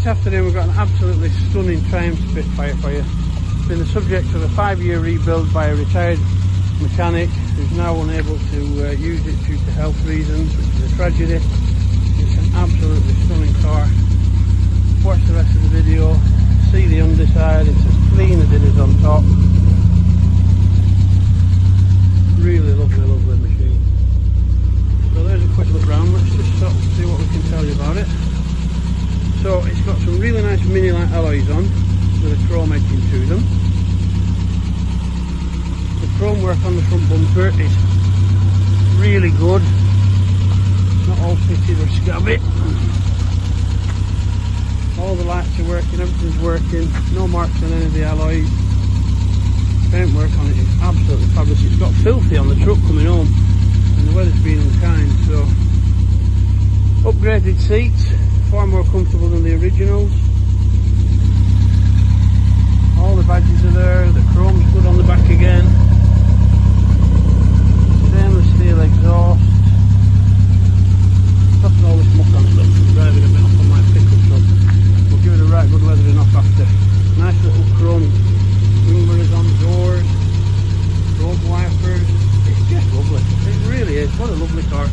this afternoon we've got an absolutely stunning Triumph Spitfire for you. It's been the subject of a 5-year rebuild by a retired mechanic who's now unable to use it due to health reasons, which is a tragedy. It's an absolutely stunning car. Watch the rest of the video, see the underside, it's as clean as it is on top. Really lovely, lovely machine. So there's a quick look round. Let's just sort of see what we can tell you about it. So it's got some really nice mini light alloys on with a chrome edging to them. The chrome work on the front bumper is really good. It's not all fitted or scabby. All the lights are working, everything's working, no marks on any of the alloys. Paintwork on it is absolutely fabulous. It's got filthy on the truck coming home and the weather's been unkind, so upgraded seats, far more comfortable than the originals. All the badges are there, the chrome's good on the back again. Stainless steel exhaust. Stopping all this muck on stuff and driving a bit off on my pickup truck. We'll give it a right good weathering off after. Nice little chrome wing mirrors on the doors, road wipers. It's just lovely. It really is. What a lovely car.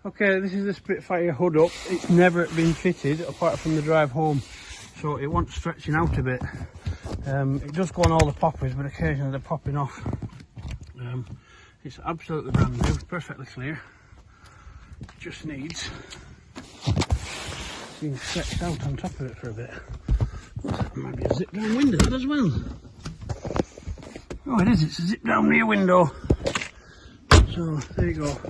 Okay, this is the Spitfire hood up. It's never been fitted apart from the drive home, so it wants stretching out a bit. It does go on all the poppers, but occasionally they're popping off. It's absolutely brand new, perfectly clear. Just needs being stretched out on top of it for a bit. There might be a zip down window as well. Oh, it is, it's a zip down rear window. So there you go.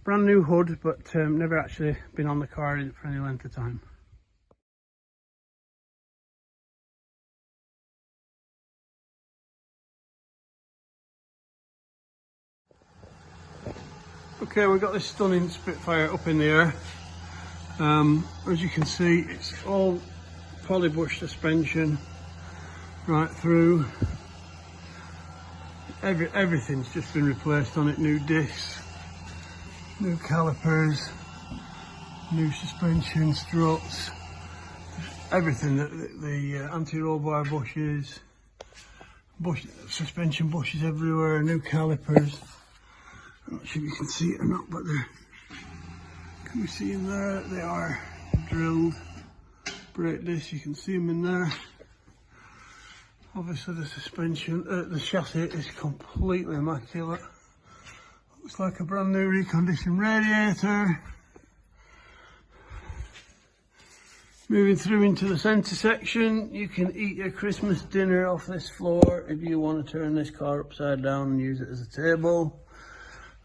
Brand new hood, but never actually been on the car for any length of time. Okay, we've got this stunning Spitfire up in the air. As you can see, it's all polybush suspension right through. Everything's just been replaced on it. New discs, new calipers, new suspension struts, everything. The anti-roll bar bushes, suspension bushes everywhere, new calipers. I'm not sure if you can see it or not, but can we see in there? They are drilled. Brake discs, you can see them in there. Obviously the suspension, the chassis is completely immaculate. Looks like a brand new reconditioned radiator. Moving through into the centre section, you can eat your Christmas dinner off this floor if you want to turn this car upside down and use it as a table.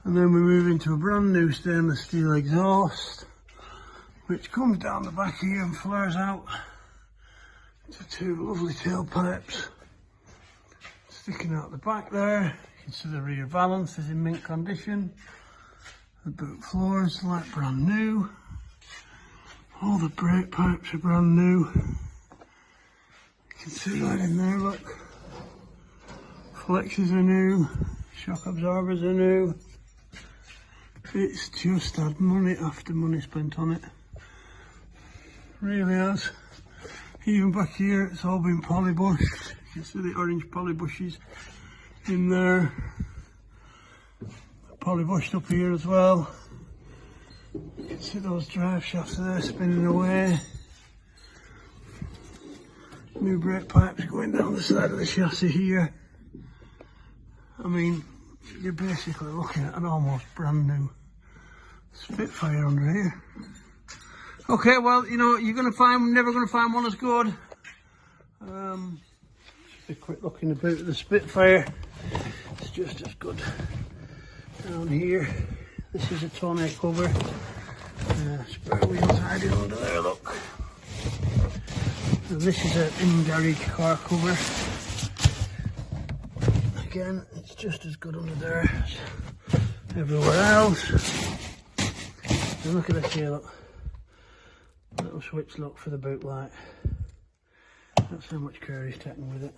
And then we move into a brand new stainless steel exhaust, which comes down the back here and flares out to two lovely tailpipes sticking out the back there. You can see the rear valance is in mint condition. The boot floors like brand new. All the brake pipes are brand new. You can see right in there, look. Flexes are new, shock absorbers are new. It's just had money after money spent on it. Really has. Even back here, it's all been polybushed. You can see the orange polybushes in there. Polybushed up here as well. You can see those drive shafts there spinning away. New brake pipes going down the side of the chassis here. I mean, you're basically looking at an almost brand new Spitfire under here. Okay, well, you know, never gonna find one as good. Just a quick look in the boot of the Spitfire. It's just as good. Down here, this is a tonneau cover. Spare wheels hiding under there, look. And this is an in-garage car cover. Again, it's just as good under there as everywhere else. And look at this here, look. little switch lock for the boot light. That's how much care he's taken with it.